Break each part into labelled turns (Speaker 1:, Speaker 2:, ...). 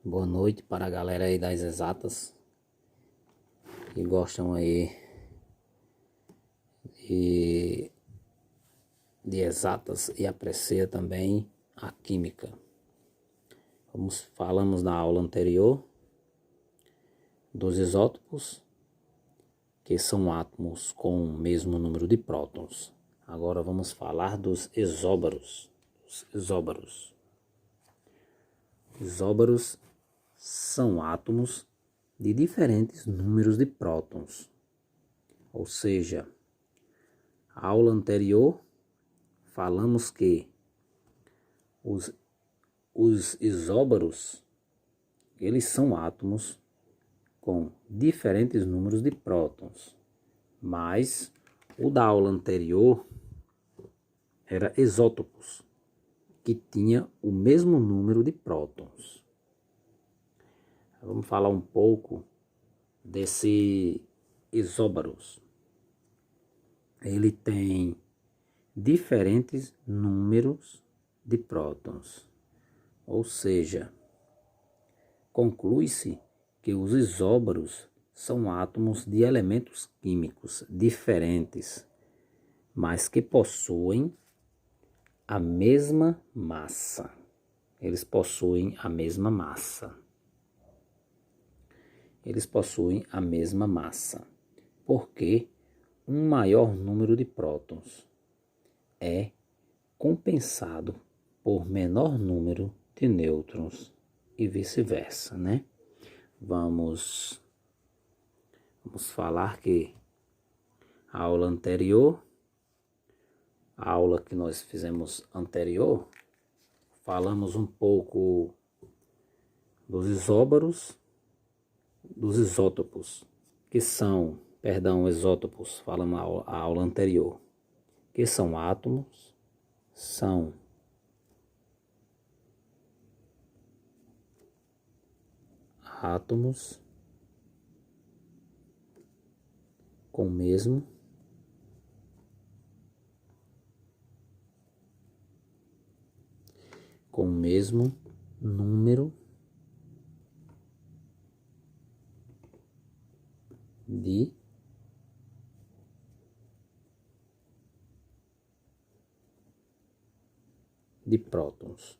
Speaker 1: Boa noite para a galera aí das exatas que gostam aí de, de exatas e aprecia também a química. Falamos na aula anterior dos isótopos, que são átomos com o mesmo número de prótons. Agora vamos falar dos isóbaros. Isóbaros são átomos de diferentes números de prótons. Ou seja, a aula anterior falamos que os isóbaros, eles são átomos com diferentes números de prótons, mas o da aula anterior era isótopos, que tinha o mesmo número de prótons. Vamos falar um pouco desse isóbaros. Ele tem diferentes números de prótons, ou seja, conclui-se que os isóbaros são átomos de elementos químicos diferentes, mas que possuem a mesma massa. Eles possuem a mesma massa. Porque um maior número de prótons é compensado por menor número de nêutrons e vice-versa, né? Vamos falar que a aula que nós fizemos anterior, falamos um pouco dos isóbaros, dos isótopos, falamos a aula anterior, que são átomos com o mesmo número de prótons.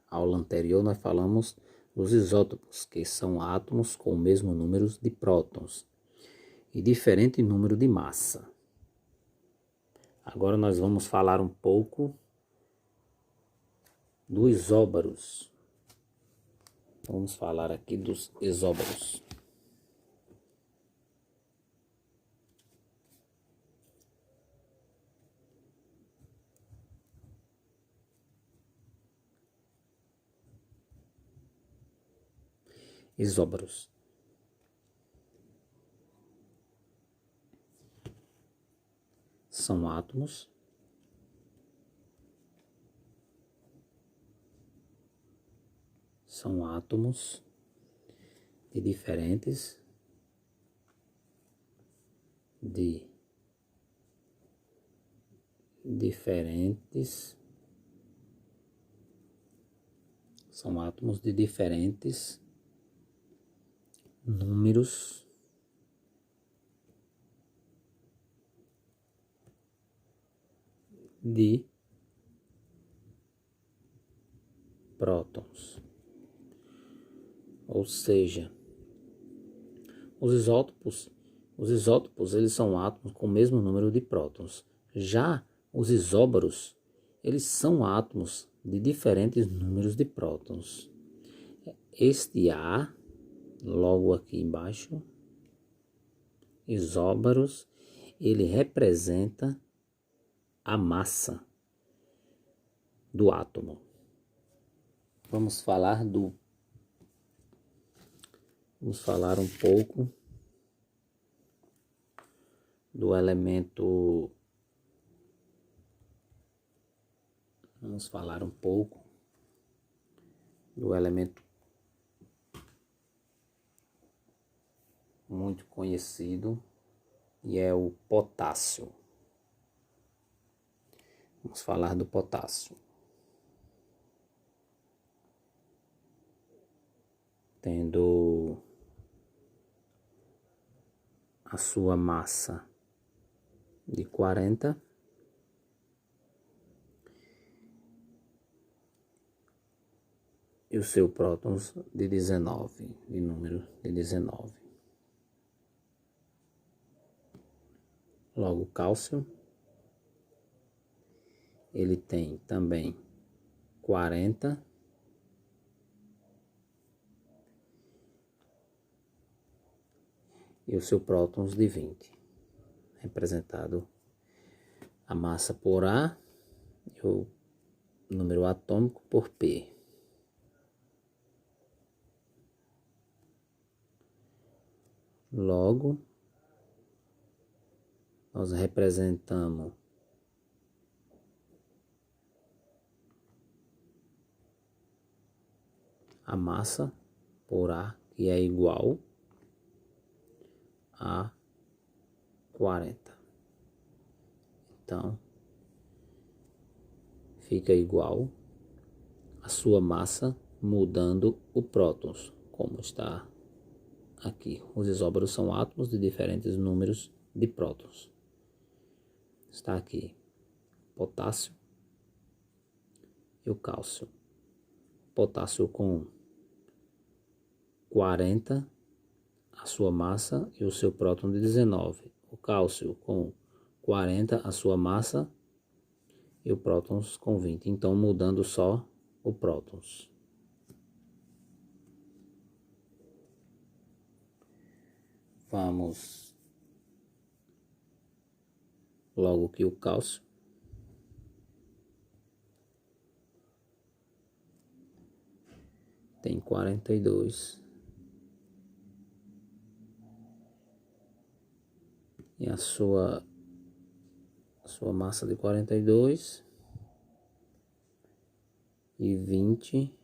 Speaker 1: A aula anterior nós falamos dos isótopos, que são átomos com o mesmo número de prótons e diferente número de massa. Agora nós vamos falar um pouco dos isóbaros. Vamos falar aqui dos isóbaros. Isóbaros são átomos de diferentes números de prótons. Ou seja, os isótopos eles são átomos com o mesmo número de prótons. Já os isóbaros, eles são átomos de diferentes números de prótons. Este A, logo aqui embaixo, isóbaros, ele representa a massa do átomo. Vamos falar um pouco do elemento. Vamos falar um pouco do elemento muito conhecido, e é o potássio. Vamos falar do potássio. tendo a sua massa de 40 e o seu prótons de 19, de número de 19. Logo, o cálcio, ele tem também 40 e o seu prótons de 20, representado a massa por A e o número atômico por P. Logo, nós representamos a massa por A, que é igual a 40. Então, fica igual a sua massa mudando o prótons, como está aqui. Os isóbaros são átomos de diferentes números de prótons. Está aqui potássio e o cálcio. Potássio com 40, a sua massa e o seu próton de 19. O cálcio com 40, a sua massa e o prótons com 20. Então, mudando só o prótons. Vamos logo que o cálcio tem 42 e a sua massa de 42 e 20,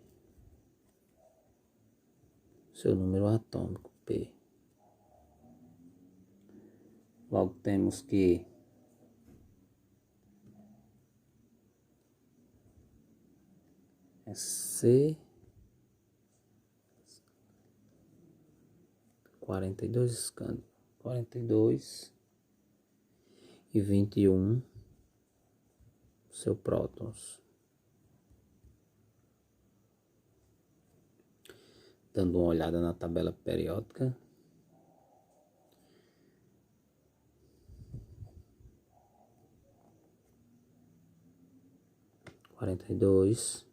Speaker 1: seu número atômico P. Logo temos que é C 42 escândalo, 42 e 21, seu prótons. Dando uma olhada na tabela periódica. Quarenta e dois,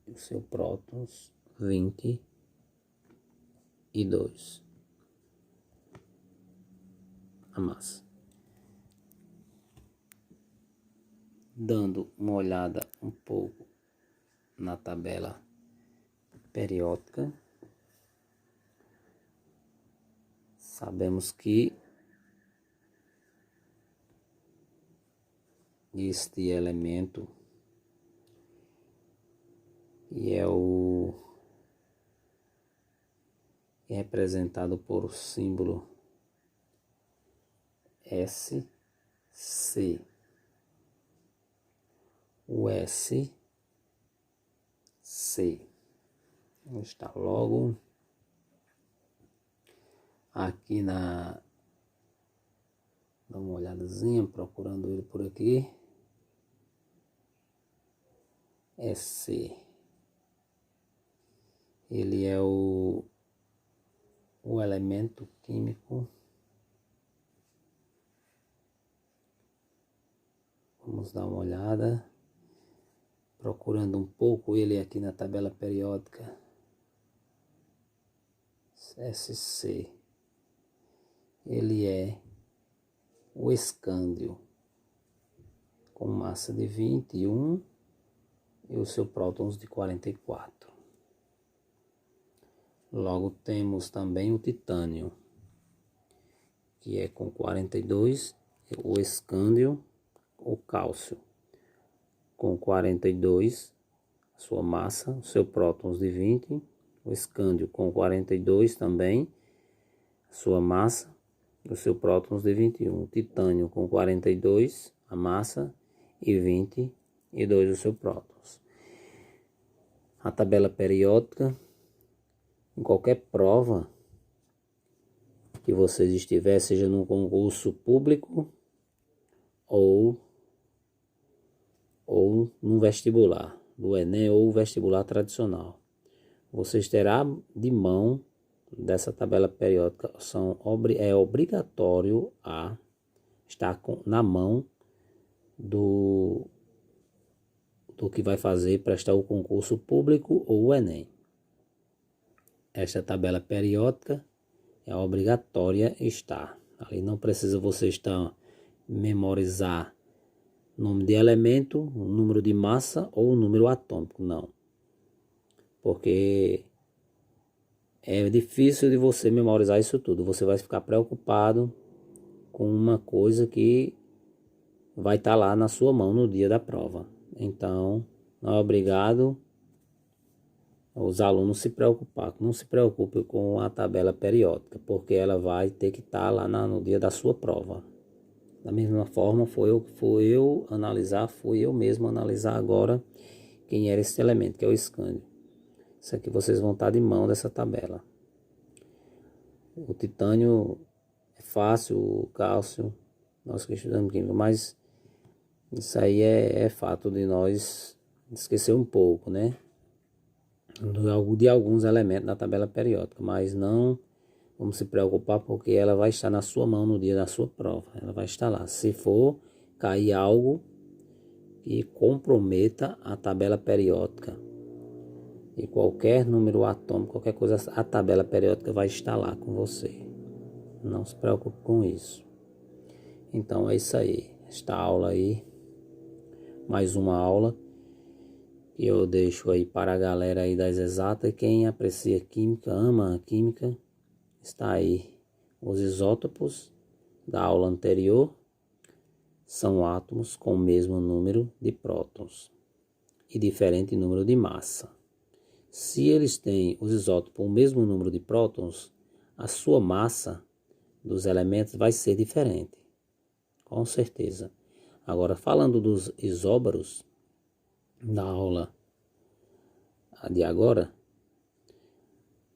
Speaker 1: o seu prótons 22, a massa. Dando uma olhada um pouco na tabela periódica, sabemos que este elemento é representado por o símbolo SC. O SC está logo aqui dá uma olhadazinha, procurando ele por aqui. SC, ele é o elemento químico. Vamos dar uma olhada, procurando um pouco ele aqui na tabela periódica. SC, ele é o escândio, com massa de 21 e o seu prótons de 44. Logo temos também o titânio, que é com 42, o escândio, o cálcio, com 42, a sua massa, o seu prótons de 20, o escândio com 42 também, a sua massa, o seu prótons de 21, o titânio com 42, a massa, e 22 o seu prótons. A tabela periódica, em qualquer prova que vocês estiver, seja num concurso público ou num vestibular, do Enem ou vestibular tradicional, vocês terão de mão dessa tabela periódica. É obrigatório a estar na mão do que vai fazer, prestar o concurso público ou o Enem. Esta tabela periódica é obrigatória estar. Ali não precisa você estar memorizar nome de elemento, o número de massa ou o número atômico, não. Porque é difícil de você memorizar isso tudo. Você vai ficar preocupado com uma coisa que vai estar lá na sua mão no dia da prova. Então, não é obrigado os alunos se preocupar. Não se preocupe com a tabela periódica, porque ela vai ter que estar lá no dia da sua prova. Da mesma forma, fui eu mesmo analisar agora quem era esse elemento, que é o escândio. Isso aqui vocês vão estar de mão dessa tabela. O titânio é fácil, o cálcio, nós que estudamos química, mas isso aí é fato de nós esquecer um pouco, né? De alguns elementos da tabela periódica, mas não vamos se preocupar, porque ela vai estar na sua mão no dia da sua prova. Ela vai estar lá. Se for cair algo que comprometa a tabela periódica e qualquer número atômico, qualquer coisa, a tabela periódica vai estar lá com você. Não se preocupe com isso. Então é isso aí. Esta aula aí, mais uma aula que eu deixo aí para a galera aí das exatas. Quem aprecia química, ama a química, está aí. Os isótopos da aula anterior são átomos com o mesmo número de prótons e diferente número de massa. Se eles têm, os isótopos, o mesmo número de prótons, a sua massa dos elementos vai ser diferente, com certeza. Agora, falando dos isóbaros da aula de agora,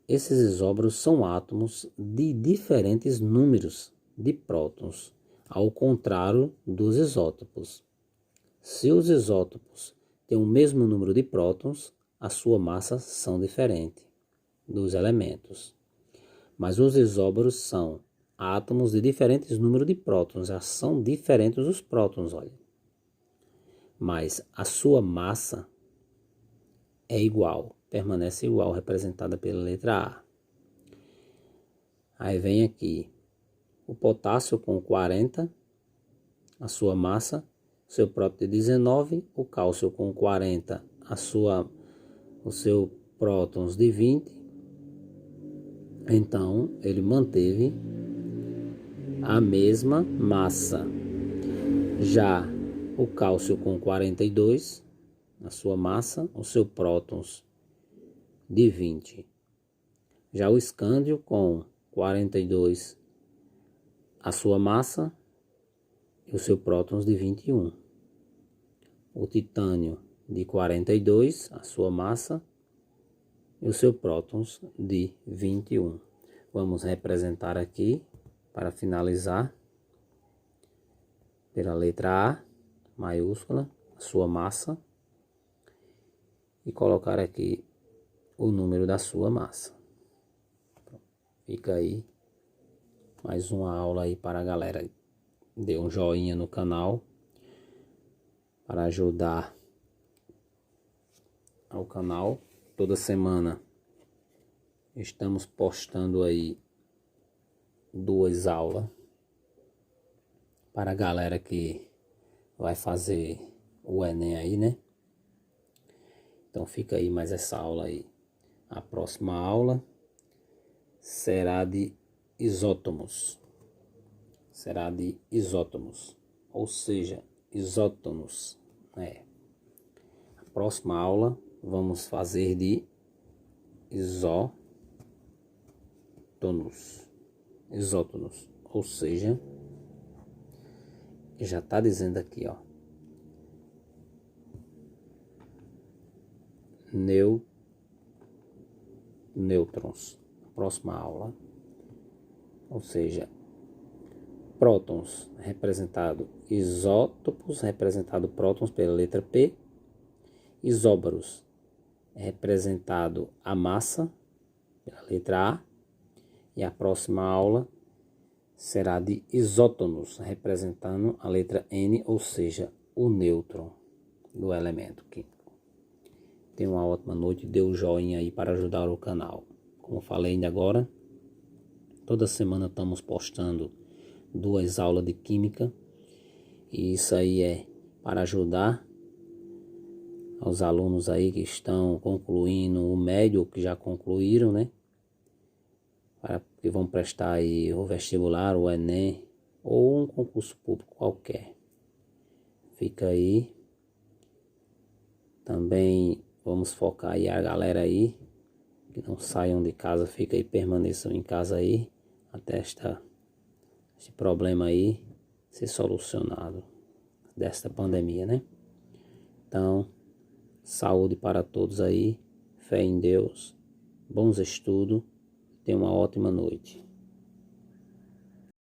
Speaker 1: esses isóbaros são átomos de diferentes números de prótons, ao contrário dos isótopos. Se os isótopos têm o mesmo número de prótons, a sua massa são diferentes dos elementos. Mas os isóbaros são átomos de diferentes números de prótons, já são diferentes os prótons, olha. Mas a sua massa é igual, permanece igual, representada pela letra A. Aí vem aqui o potássio com 40, a sua massa, seu próton de 19, o cálcio com 40, o seu prótons de 20. Então, ele manteve a mesma massa. Já o cálcio com 42, a sua massa, o seu prótons de 20. Já o escândio com 42, a sua massa e o seu prótons de 21. O titânio de 42, a sua massa e o seu prótons de 21. Vamos representar aqui, para finalizar, pela letra A, maiúscula, a sua massa, e colocar aqui o número da sua massa. Fica aí mais uma aula aí para a galera. Dê um joinha no canal para ajudar ao canal. Toda semana estamos postando aí 2 aulas para a galera que vai fazer o Enem aí, né? Então fica aí mais essa aula aí. A próxima aula será de isótomos. Será de isótomos, ou seja, isótonos, né? A próxima aula vamos fazer de isótonos, ou seja, já está dizendo aqui, ó, nêutrons na próxima aula. Ou seja, prótons representado isótopos, representado prótons pela letra P. Isóbaros representado a massa pela letra A. E a próxima aula será de isótonos, representando a letra N, ou seja, o nêutron do elemento químico. Tenha uma ótima noite, dê um joinha aí para ajudar o canal. Como falei ainda agora, toda semana estamos postando 2 aulas de química, e isso aí é para ajudar aos alunos aí que estão concluindo o médio ou que já concluíram, né? Para que vão prestar aí o vestibular, o Enem ou um concurso público qualquer. Fica aí. Também vamos focar aí a galera aí que não saiam de casa, fica aí, permaneçam em casa aí até este problema aí ser solucionado desta pandemia, né? Então, saúde para todos aí, fé em Deus, bons estudos, tenha uma ótima noite.